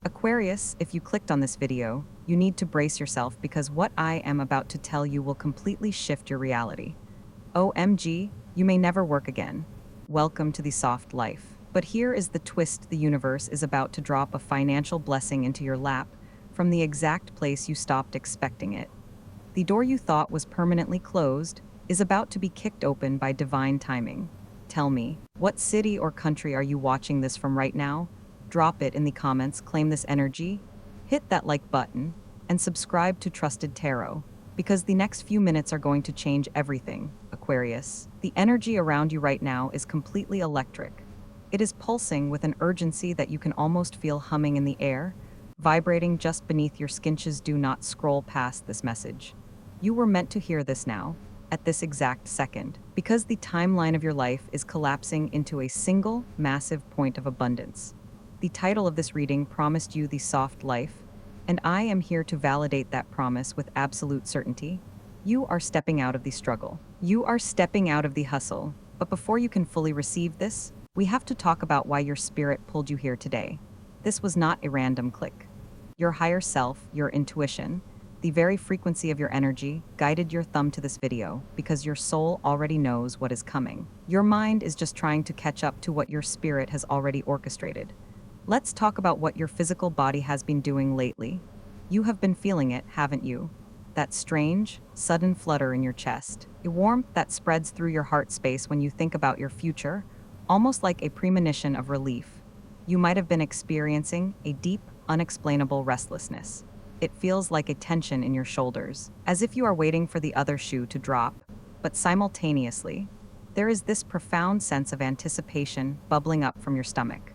Aquarius, if you clicked on this video, you need to brace yourself because what I am about to tell you will completely shift your reality. OMG, you may never work again. Welcome to the soft life. But here is the twist: the universe is about to drop a financial blessing into your lap from the exact place you stopped expecting it. The door you thought was permanently closed is about to be kicked open by divine timing. Tell me, what city or country are you watching this from right now? Drop it in the comments, claim this energy, hit that like button, and subscribe to Trusted Tarot, because the next few minutes are going to change everything, Aquarius. The energy around you right now is completely electric. It is pulsing with an urgency that you can almost feel humming in the air, vibrating just beneath your skinches. Do not scroll past this message. You were meant to hear this now, at this exact second, because the timeline of your life is collapsing into a single, massive point of abundance. The title of this reading promised you the soft life, and I am here to validate that promise with absolute certainty. You are stepping out of the struggle. You are stepping out of the hustle. But before you can fully receive this, we have to talk about why your spirit pulled you here today. This was not a random click. Your higher self, your intuition, the very frequency of your energy, guided your thumb to this video because your soul already knows what is coming. Your mind is just trying to catch up to what your spirit has already orchestrated. Let's talk about what your physical body has been doing lately. You have been feeling it, haven't you? That strange, sudden flutter in your chest, a warmth that spreads through your heart space when you think about your future, almost like a premonition of relief. You might have been experiencing a deep, unexplainable restlessness. It feels like a tension in your shoulders, as if you are waiting for the other shoe to drop, but simultaneously, there is this profound sense of anticipation bubbling up from your stomach.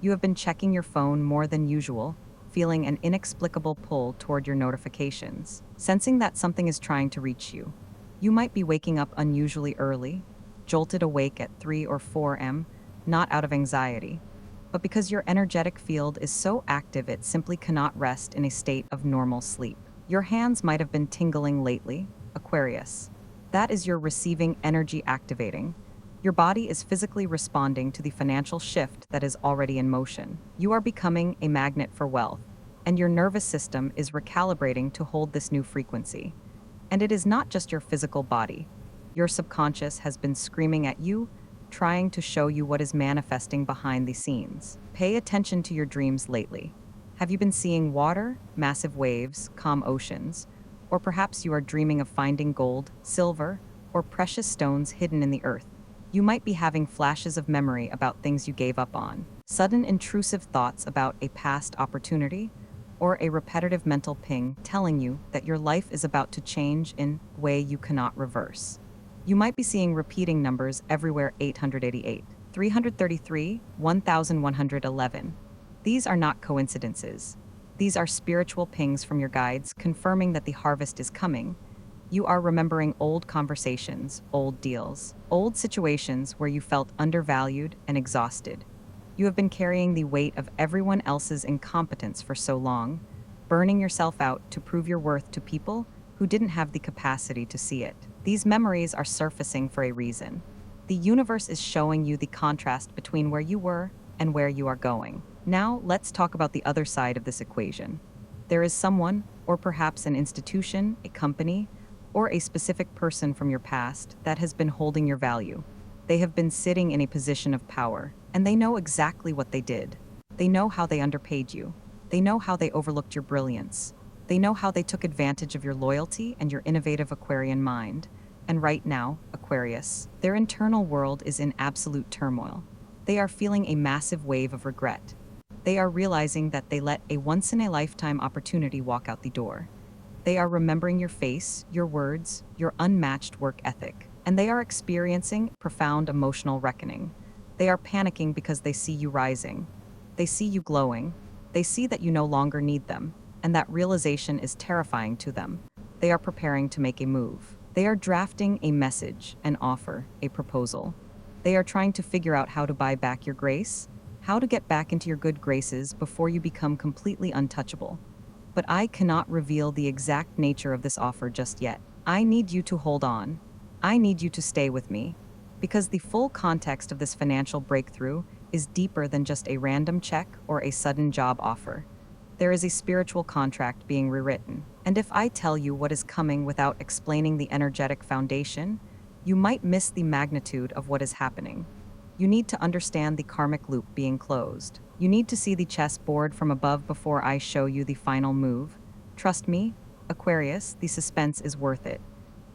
You have been checking your phone more than usual, feeling an inexplicable pull toward your notifications, sensing that something is trying to reach you. You might be waking up unusually early, jolted awake at 3 or 4 a.m., not out of anxiety, but because your energetic field is so active it simply cannot rest in a state of normal sleep. Your hands might have been tingling lately, Aquarius. That is your receiving energy activating. Your body is physically responding to the financial shift that is already in motion. You are becoming a magnet for wealth, and your nervous system is recalibrating to hold this new frequency. And it is not just your physical body. Your subconscious has been screaming at you, trying to show you what is manifesting behind the scenes. Pay attention to your dreams lately. Have you been seeing water, massive waves, calm oceans? Or perhaps you are dreaming of finding gold, silver, or precious stones hidden in the earth. You might be having flashes of memory about things you gave up on, sudden intrusive thoughts about a past opportunity, or a repetitive mental ping telling you that your life is about to change in a way you cannot reverse. You might be seeing repeating numbers everywhere: 888, 333, 1111. These are not coincidences. These are spiritual pings from your guides confirming that the harvest is coming. You are remembering old conversations, old deals, old situations where you felt undervalued and exhausted. You have been carrying the weight of everyone else's incompetence for so long, burning yourself out to prove your worth to people who didn't have the capacity to see it. These memories are surfacing for a reason. The universe is showing you the contrast between where you were and where you are going. Now, let's talk about the other side of this equation. There is someone, or perhaps an institution, a company, or a specific person from your past that has been holding your value. They have been sitting in a position of power, and they know exactly what they did. They know how they underpaid you. They know how they overlooked your brilliance. They know how they took advantage of your loyalty and your innovative Aquarian mind. And right now, Aquarius, their internal world is in absolute turmoil. They are feeling a massive wave of regret. They are realizing that they let a once-in-a-lifetime opportunity walk out the door. They are remembering your face, your words, your unmatched work ethic, and they are experiencing profound emotional reckoning. They are panicking because they see you rising. They see you glowing. They see that you no longer need them, and that realization is terrifying to them. They are preparing to make a move. They are drafting a message, an offer, a proposal. They are trying to figure out how to buy back your grace, how to get back into your good graces before you become completely untouchable. But I cannot reveal the exact nature of this offer just yet. I need you to hold on. I need you to stay with me, because the full context of this financial breakthrough is deeper than just a random check or a sudden job offer. There is a spiritual contract being rewritten. And if I tell you what is coming without explaining the energetic foundation, you might miss the magnitude of what is happening. You need to understand the karmic loop being closed. You need to see the chess board from above before I show you the final move. Trust me, Aquarius, the suspense is worth it.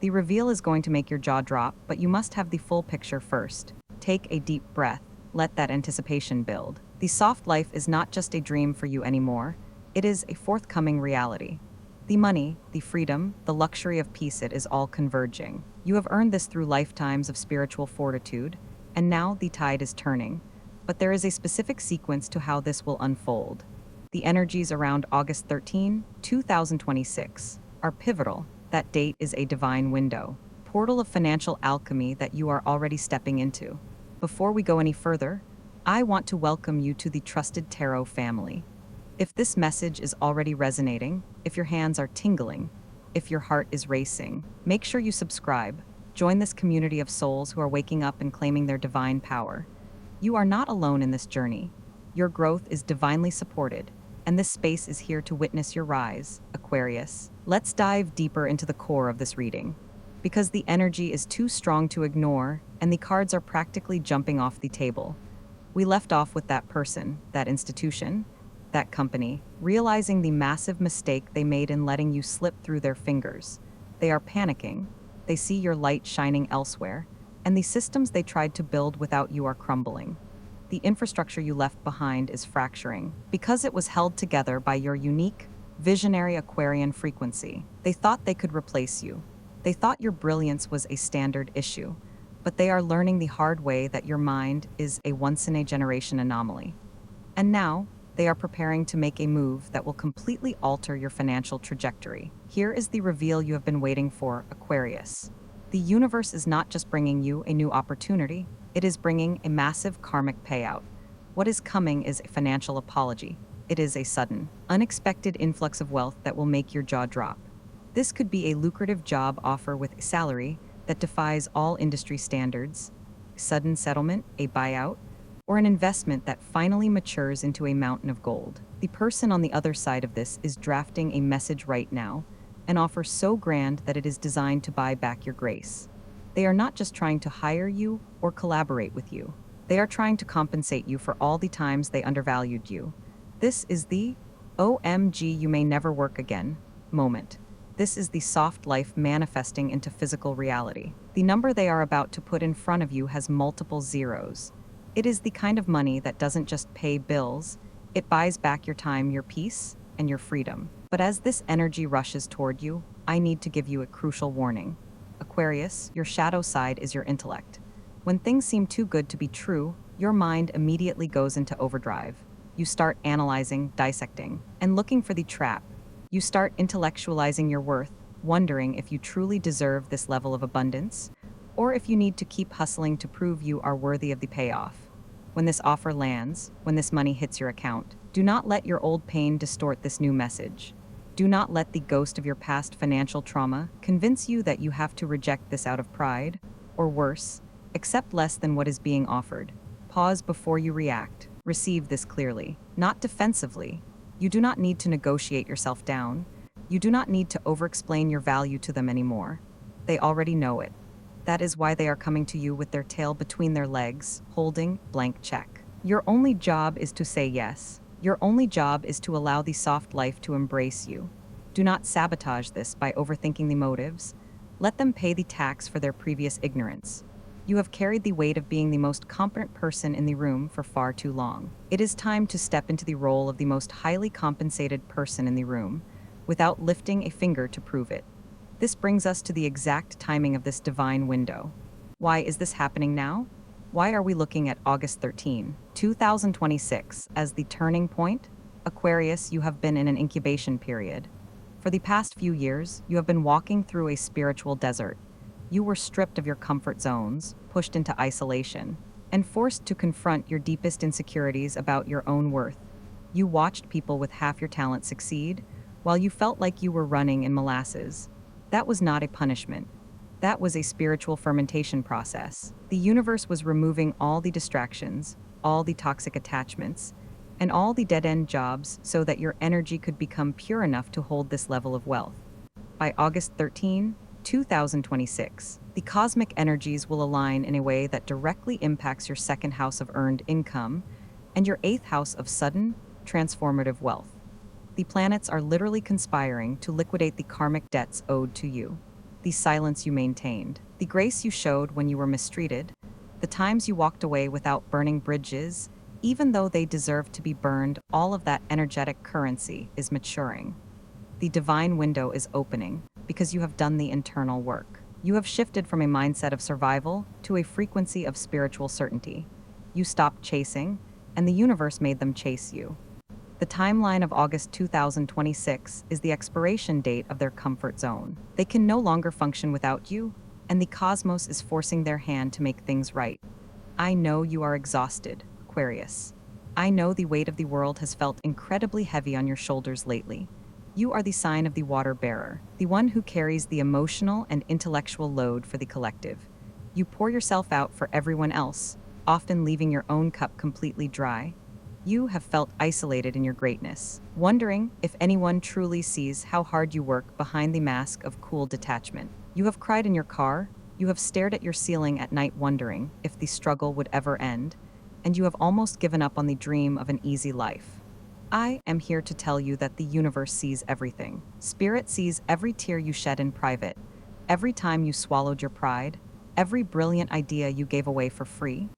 The reveal is going to make your jaw drop, but you must have the full picture first. Take a deep breath. Let that anticipation build. The soft life is not just a dream for you anymore. It is a forthcoming reality. The money, the freedom, the luxury of peace, it is all converging. You have earned this through lifetimes of spiritual fortitude, and now the tide is turning. But there is a specific sequence to how this will unfold. The energies around August 13, 2026 are pivotal. That date is a divine window, portal of financial alchemy that you are already stepping into. Before we go any further, I want to welcome you to the Trusted Tarot family. If this message is already resonating, if your hands are tingling, if your heart is racing, make sure you subscribe. Join this community of souls who are waking up and claiming their divine power. You are not alone in this journey. Your growth is divinely supported, and this space is here to witness your rise, Aquarius. Let's dive deeper into the core of this reading. Because the energy is too strong to ignore, and the cards are practically jumping off the table. We left off with that person, that institution, that company, realizing the massive mistake they made in letting you slip through their fingers. They are panicking. They see your light shining elsewhere, and the systems they tried to build without you are crumbling. The infrastructure you left behind is fracturing because it was held together by your unique, visionary Aquarian frequency. They thought they could replace you. They thought your brilliance was a standard issue, but they are learning the hard way that your mind is a once-in-a-generation anomaly. And now, they are preparing to make a move that will completely alter your financial trajectory. Here is the reveal you have been waiting for, Aquarius. The universe is not just bringing you a new opportunity, it is bringing a massive karmic payout. What is coming is a financial apology. It is a sudden, unexpected influx of wealth that will make your jaw drop. This could be a lucrative job offer with a salary that defies all industry standards, a sudden settlement, a buyout, or an investment that finally matures into a mountain of gold. The person on the other side of this is drafting a message right now, an offer so grand that it is designed to buy back your grace. They are not just trying to hire you or collaborate with you. They are trying to compensate you for all the times they undervalued you. This is the OMG, you may never work again moment. This is the soft life manifesting into physical reality. The number they are about to put in front of you has multiple zeros. It is the kind of money that doesn't just pay bills, it buys back your time, your peace, and your freedom. But as this energy rushes toward you, I need to give you a crucial warning. Aquarius, your shadow side is your intellect. When things seem too good to be true, your mind immediately goes into overdrive. You start analyzing, dissecting, and looking for the trap. You start intellectualizing your worth, wondering if you truly deserve this level of abundance, or if you need to keep hustling to prove you are worthy of the payoff. When this offer lands, when this money hits your account, do not let your old pain distort this new message. Do not let the ghost of your past financial trauma convince you that you have to reject this out of pride, or worse, accept less than what is being offered. Pause before you react. Receive this clearly, not defensively. You do not need to negotiate yourself down. You do not need to over-explain your value to them anymore. They already know it. That is why they are coming to you with their tail between their legs, holding blank check. Your only job is to say yes. Your only job is to allow the soft life to embrace you. Do not sabotage this by overthinking the motives. Let them pay the tax for their previous ignorance. You have carried the weight of being the most competent person in the room for far too long. It is time to step into the role of the most highly compensated person in the room, without lifting a finger to prove it. This brings us to the exact timing of this divine window. Why is this happening now? Why are we looking at August 13, 2026 as the turning point? Aquarius, you have been in an incubation period. For the past few years, you have been walking through a spiritual desert. You were stripped of your comfort zones, pushed into isolation, and forced to confront your deepest insecurities about your own worth. You watched people with half your talent succeed, while you felt like you were running in molasses. That was not a punishment. That was a spiritual fermentation process. The universe was removing all the distractions, all the toxic attachments, and all the dead-end jobs so that your energy could become pure enough to hold this level of wealth. By August 13, 2026, the cosmic energies will align in a way that directly impacts your second house of earned income and your eighth house of sudden, transformative wealth. The planets are literally conspiring to liquidate the karmic debts owed to you, the silence you maintained, the grace you showed when you were mistreated, the times you walked away without burning bridges, even though they deserved to be burned. All of that energetic currency is maturing. The divine window is opening because you have done the internal work. You have shifted from a mindset of survival to a frequency of spiritual certainty. You stopped chasing, and the universe made them chase you. The timeline of August 2026 is the expiration date of their comfort zone. They can no longer function without you, and the cosmos is forcing their hand to make things right. I know you are exhausted, Aquarius. I know the weight of the world has felt incredibly heavy on your shoulders lately. You are the sign of the water bearer, the one who carries the emotional and intellectual load for the collective. You pour yourself out for everyone else, often leaving your own cup completely dry. You have felt isolated in your greatness, wondering if anyone truly sees how hard you work behind the mask of cool detachment. You have cried in your car, you have stared at your ceiling at night wondering if the struggle would ever end, and you have almost given up on the dream of an easy life. I am here to tell you that the universe sees everything. Spirit sees every tear you shed in private, every time you swallowed your pride, every brilliant idea you gave away for free.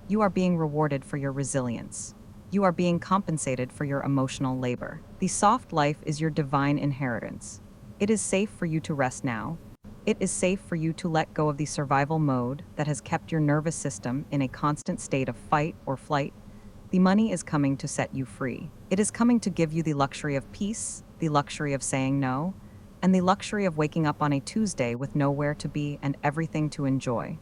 You are being rewarded for your resilience. You are being compensated for your emotional labor. The soft life is your divine inheritance. It is safe for you to rest now. It is safe for you to let go of the survival mode that has kept your nervous system in a constant state of fight or flight. The money is coming to set you free. It is coming to give you the luxury of peace, the luxury of saying no, and the luxury of waking up on a Tuesday with nowhere to be and everything to enjoy.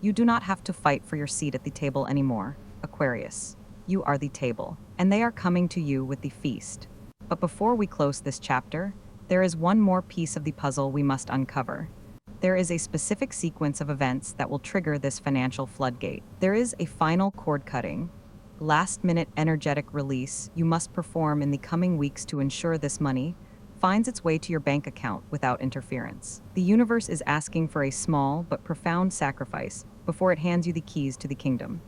You do not have to fight for your seat at the table anymore, Aquarius. You are the table, and they are coming to you with the feast. But before we close this chapter, there is one more piece of the puzzle we must uncover. There is a specific sequence of events that will trigger this financial floodgate. There is a final cord-cutting, last-minute energetic release you must perform in the coming weeks to ensure this money finds its way to your bank account without interference. The universe is asking for a small but profound sacrifice before it hands you the keys to the kingdom.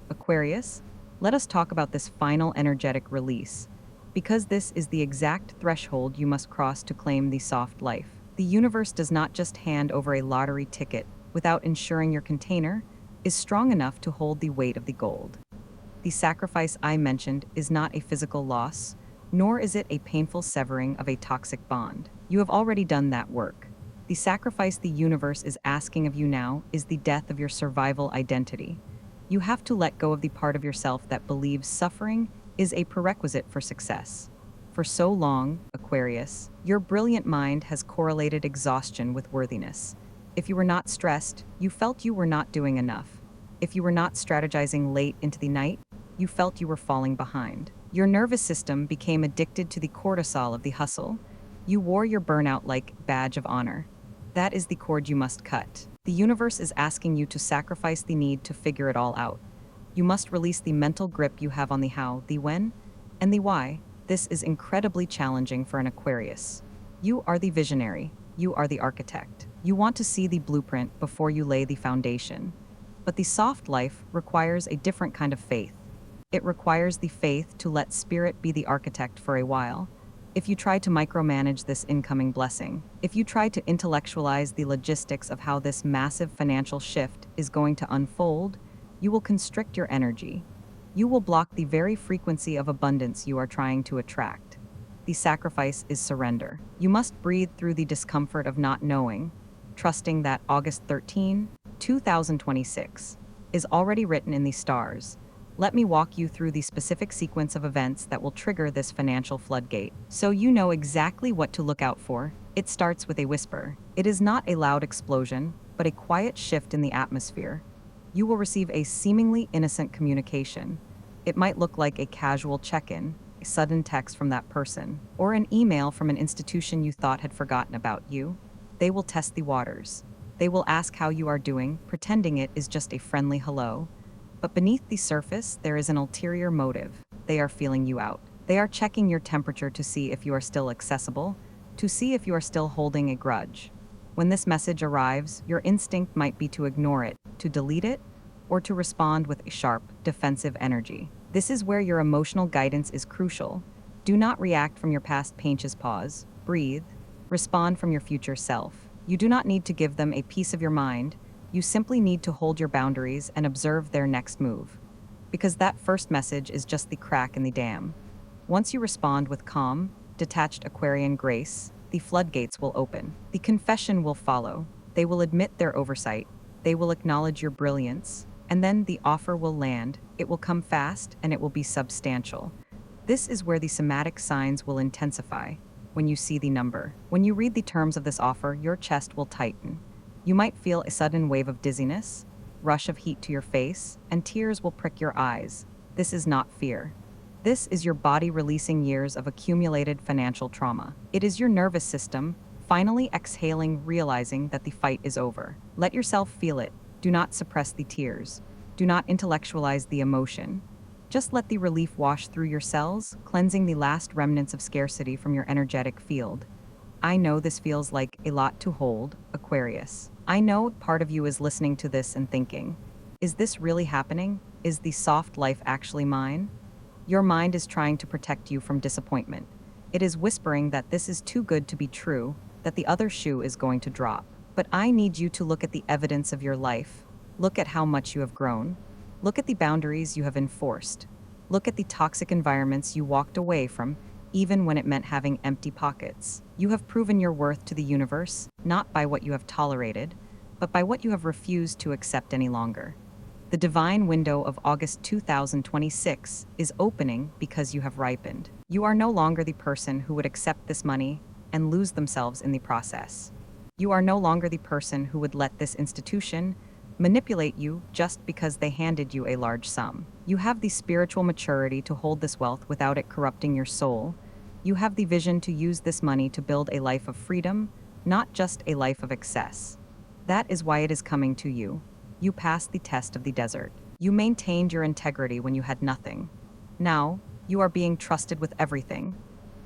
Aquarius, let us talk about this final energetic release, because this is the exact threshold you must cross to claim the soft life. The universe does not just hand over a lottery ticket without ensuring your container is strong enough to hold the weight of the gold. The sacrifice I mentioned is not a physical loss, nor is it a painful severing of a toxic bond. You have already done that work. The sacrifice the universe is asking of you now is the death of your survival identity. You have to let go of the part of yourself that believes suffering is a prerequisite for success. For so long, Aquarius, your brilliant mind has correlated exhaustion with worthiness. If you were not stressed, you felt you were not doing enough. If you were not strategizing late into the night, you felt you were falling behind. Your nervous system became addicted to the cortisol of the hustle. You wore your burnout like badge of honor. That is the cord you must cut. The universe is asking you to sacrifice the need to figure it all out. You must release the mental grip you have on the how, the when, and the why. This is incredibly challenging for an Aquarius. You are the visionary. You are the architect. You want to see the blueprint before you lay the foundation. But the soft life requires a different kind of faith. It requires the faith to let spirit be the architect for a while. If you try to micromanage this incoming blessing, if you try to intellectualize the logistics of how this massive financial shift is going to unfold, you will constrict your energy. You will block the very frequency of abundance you are trying to attract. The sacrifice is surrender. You must breathe through the discomfort of not knowing, trusting that August 13, 2026 is already written in the stars. Let me walk you through the specific sequence of events that will trigger this financial floodgate, so you know exactly what to look out for. It starts with a whisper. It is not a loud explosion, but a quiet shift in the atmosphere. You will receive a seemingly innocent communication. It might look like a casual check-in, a sudden text from that person, or an email from an institution you thought had forgotten about you. They will test the waters. They will ask how you are doing, pretending it is just a friendly hello. But beneath the surface, there is an ulterior motive. they are feeling you out. They are checking your temperature to see if you are still accessible, to see if you are still holding a grudge. When this message arrives, your instinct might be to ignore it, to delete it, or to respond with a sharp, defensive energy. This is where your emotional guidance is crucial. Do not react from your past pain's pause. Breathe. Respond from your future self. You do not need to give them a piece of your mind. You simply need to hold your boundaries and observe their next move. Because that first message is just the crack in the dam. Once you respond with calm, detached Aquarian grace, the floodgates will open. The confession will follow. They will admit their oversight. They will acknowledge your brilliance. And then the offer will land. It will come fast and it will be substantial. This is where the somatic signs will intensify. When you see the number, when you read the terms of this offer, your chest will tighten. You might feel a sudden wave of dizziness, rush of heat to your face, and tears will prick your eyes. This is not fear. This is your body releasing years of accumulated financial trauma. It is your nervous system finally exhaling, realizing that the fight is over. Let yourself feel it. Do not suppress the tears. Do not intellectualize the emotion. Just let the relief wash through your cells, cleansing the last remnants of scarcity from your energetic field. I know this feels like a lot to hold, Aquarius. I know part of you is listening to this and thinking, is this really happening? Is the soft life actually mine? Your mind is trying to protect you from disappointment. It is whispering that this is too good to be true, that the other shoe is going to drop. But I need you to look at the evidence of your life. Look at how much you have grown. Look at the boundaries you have enforced. Look at the toxic environments you walked away from, even when it meant having empty pockets. You have proven your worth to the universe, not by what you have tolerated, but by what you have refused to accept any longer. The divine window of August 2026 is opening because you have ripened. You are no longer the person who would accept this money and lose themselves in the process. You are no longer the person who would let this institution manipulate you just because they handed you a large sum. You have the spiritual maturity to hold this wealth without it corrupting your soul. You have the vision to use this money to build a life of freedom, not just a life of excess. That is why it is coming to you. You passed the test of the desert. You maintained your integrity when you had nothing. Now, you are being trusted with everything.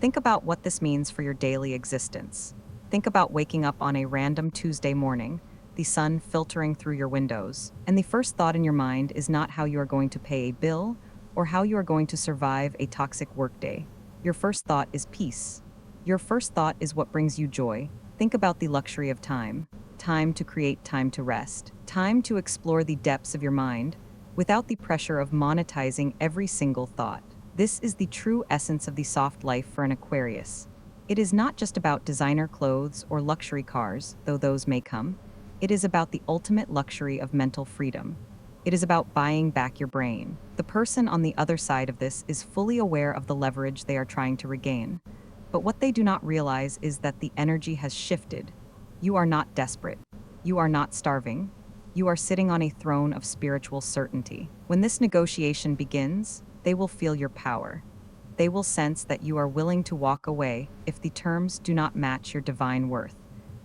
Think about what this means for your daily existence. Think about waking up on a random Tuesday morning, the sun filtering through your windows, and the first thought in your mind is not how you are going to pay a bill or how you are going to survive a toxic workday. Your first thought is peace. Your first thought is what brings you joy. Think about the luxury of time. Time to create, time to rest, time to explore the depths of your mind without the pressure of monetizing every single thought. This is the true essence of the soft life for an Aquarius. It is not just about designer clothes or luxury cars, though those may come. It is about the ultimate luxury of mental freedom. It is about buying back your brain. The person on the other side of this is fully aware of the leverage they are trying to regain. But what they do not realize is that the energy has shifted. You are not desperate. You are not starving. You are sitting on a throne of spiritual certainty. When this negotiation begins, they will feel your power. They will sense that you are willing to walk away if the terms do not match your divine worth.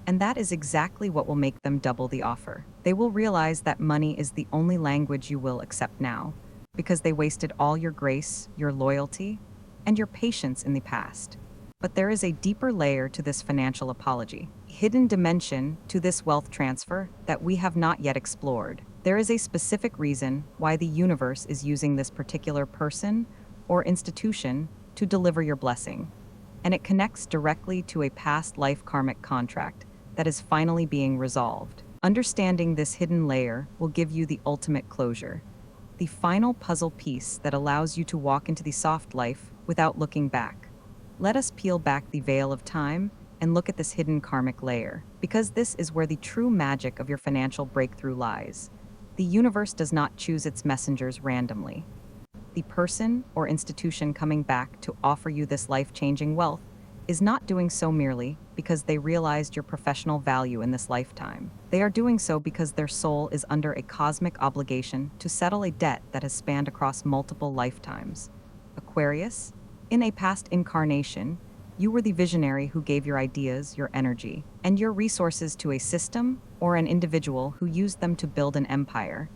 And that is exactly what will make them double the offer. They will realize that money is the only language you will accept now, because they wasted all your grace, your loyalty, and your patience in the past. But there is a deeper layer to this financial apology, a hidden dimension to this wealth transfer that we have not yet explored. There is a specific reason why the universe is using this particular person or institution to deliver your blessing, and it connects directly to a past life karmic contract that is finally being resolved. Understanding this hidden layer will give you the ultimate closure, the final puzzle piece that allows you to walk into the soft life without looking back. Let us peel back the veil of time and look at this hidden karmic layer, because this is where the true magic of your financial breakthrough lies. The universe does not choose its messengers randomly. The person or institution coming back to offer you this life-changing wealth is not doing so merely because they realized your professional value in this lifetime. They are doing so because their soul is under a cosmic obligation to settle a debt that has spanned across multiple lifetimes. Aquarius, in a past incarnation, you were the visionary who gave your ideas, your energy, and your resources to a system or an individual who used them to build an empire,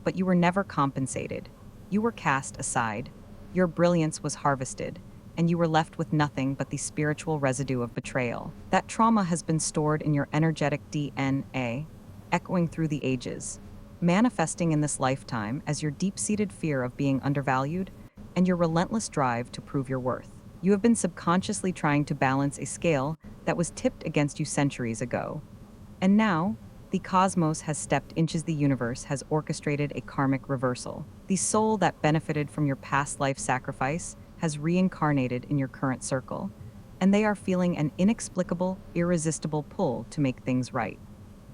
but you were never compensated. You were cast aside. Your brilliance was harvested, and you were left with nothing but the spiritual residue of betrayal. That trauma has been stored in your energetic DNA, echoing through the ages, manifesting in this lifetime as your deep-seated fear of being undervalued and your relentless drive to prove your worth. You have been subconsciously trying to balance a scale that was tipped against you centuries ago. And now, the cosmos has stepped into the universe has orchestrated a karmic reversal. The soul that benefited from your past life sacrifice has reincarnated in your current circle, and they are feeling an inexplicable, irresistible pull to make things right.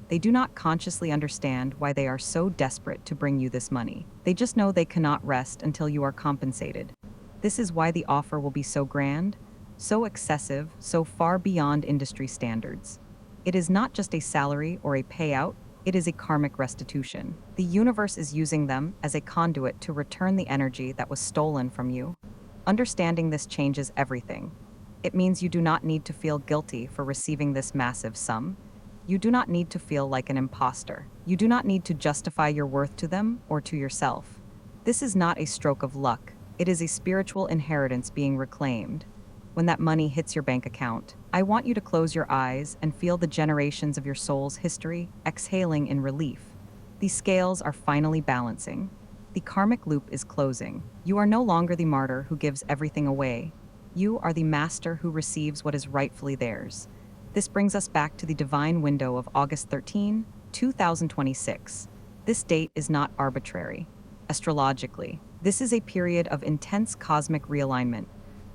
They do not consciously understand why they are so desperate to bring you this money. They just know they cannot rest until you are compensated. This is why the offer will be so grand, so excessive, so far beyond industry standards. It is not just a salary or a payout, it is a karmic restitution. The universe is using them as a conduit to return the energy that was stolen from you. Understanding this changes everything. It means you do not need to feel guilty for receiving this massive sum. You do not need to feel like an imposter. You do not need to justify your worth to them or to yourself. This is not a stroke of luck. It is a spiritual inheritance being reclaimed. When that money hits your bank account, I want you to close your eyes and feel the generations of your soul's history exhaling in relief. The scales are finally balancing. The karmic loop is closing. You are no longer the martyr who gives everything away. You are the master who receives what is rightfully theirs. This brings us back to the divine window of August 13, 2026. This date is not arbitrary. Astrologically, this is a period of intense cosmic realignment,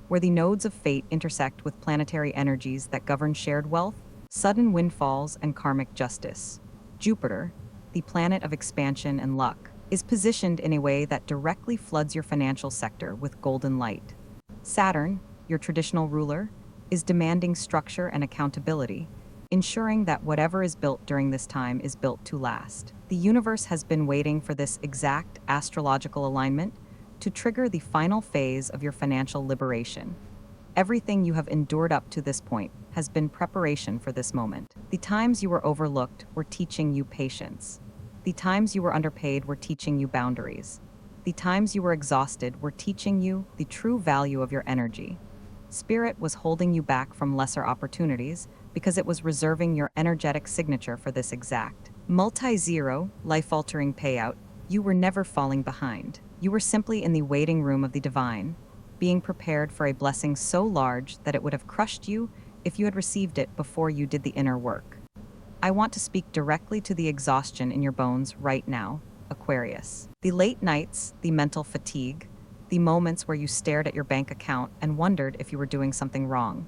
where the nodes of fate intersect with planetary energies that govern shared wealth, sudden windfalls, and karmic justice. Jupiter, the planet of expansion and luck, is positioned in a way that directly floods your financial sector with golden light. Saturn, your traditional ruler, is demanding structure and accountability, ensuring that whatever is built during this time is built to last. The universe has been waiting for this exact astrological alignment to trigger the final phase of your financial liberation. Everything you have endured up to this point has been preparation for this moment. The times you were overlooked were teaching you patience. The times you were underpaid were teaching you boundaries. The times you were exhausted were teaching you the true value of your energy. Spirit was holding you back from lesser opportunities because it was reserving your energetic signature for this exact multi-zero, life-altering payout. You were never falling behind. You were simply in the waiting room of the divine, being prepared for a blessing so large that it would have crushed you if you had received it before you did the inner work. I want to speak directly to the exhaustion in your bones right now, Aquarius. The late nights, the mental fatigue, the moments where you stared at your bank account and wondered if you were doing something wrong.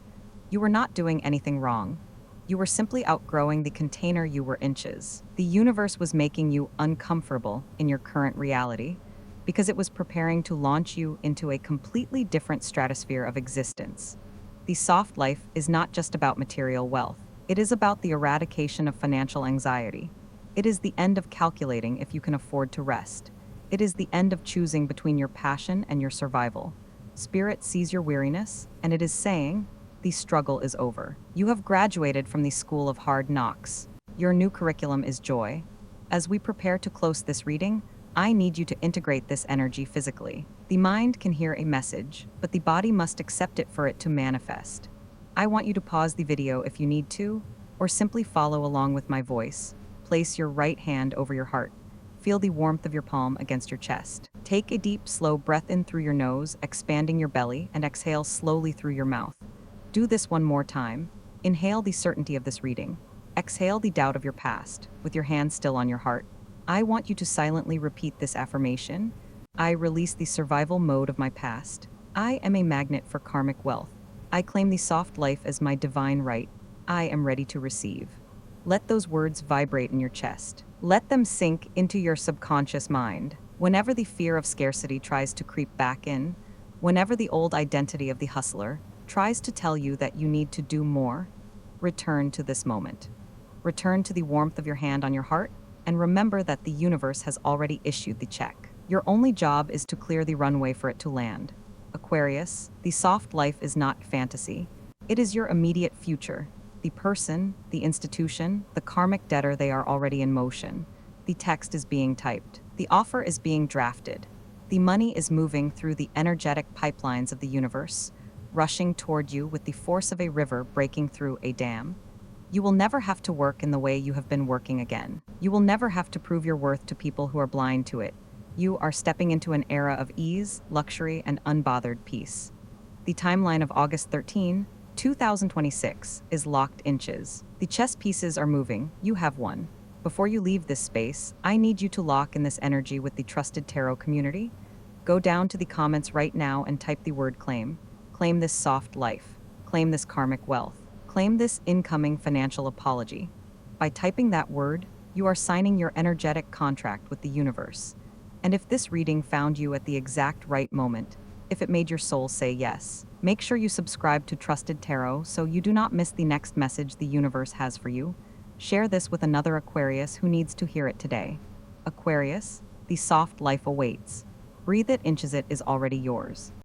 You were not doing anything wrong. You were simply outgrowing the container you were inches. The universe was making you uncomfortable in your current reality, because it was preparing to launch you into a completely different stratosphere of existence. The soft life is not just about material wealth. It is about the eradication of financial anxiety. It is the end of calculating if you can afford to rest. It is the end of choosing between your passion and your survival. Spirit sees your weariness, and it is saying, the struggle is over. You have graduated from the school of hard knocks. Your new curriculum is joy. As we prepare to close this reading, I need you to integrate this energy physically. The mind can hear a message, but the body must accept it for it to manifest. I want you to pause the video if you need to, or simply follow along with my voice. Place your right hand over your heart. Feel the warmth of your palm against your chest. Take a deep, slow breath in through your nose, expanding your belly, and exhale slowly through your mouth. Do this one more time. Inhale the certainty of this reading. Exhale the doubt of your past, with your hand still on your heart. I want you to silently repeat this affirmation. I release the survival mode of my past. I am a magnet for karmic wealth. I claim the soft life as my divine right. I am ready to receive. Let those words vibrate in your chest. Let them sink into your subconscious mind. Whenever the fear of scarcity tries to creep back in, whenever the old identity of the hustler tries to tell you that you need to do more, return to this moment. Return to the warmth of your hand on your heart, and remember that the universe has already issued the check. Your only job is to clear the runway for it to land. Aquarius, the soft life is not fantasy. It is your immediate future. The person, the institution, the karmic debtor, they are already in motion. The text is being typed. The offer is being drafted. The money is moving through the energetic pipelines of the universe, rushing toward you with the force of a river breaking through a dam. You will never have to work in the way you have been working again. You will never have to prove your worth to people who are blind to it. You are stepping into an era of ease, luxury, and unbothered peace. The timeline of August 13, 2026 is locked inches. The chess pieces are moving. You have won. Before you leave this space, I need you to lock in this energy with the trusted tarot community. Go down to the comments right now and type the word claim. Claim this soft life. Claim this karmic wealth. Claim this incoming financial apology. By typing that word, you are signing your energetic contract with the universe. And if this reading found you at the exact right moment, if it made your soul say yes, make sure you subscribe to Trusted Tarot so you do not miss the next message the universe has for you. Share this with another Aquarius who needs to hear it today. Aquarius, the soft life awaits. Breathe it, inches it is already yours.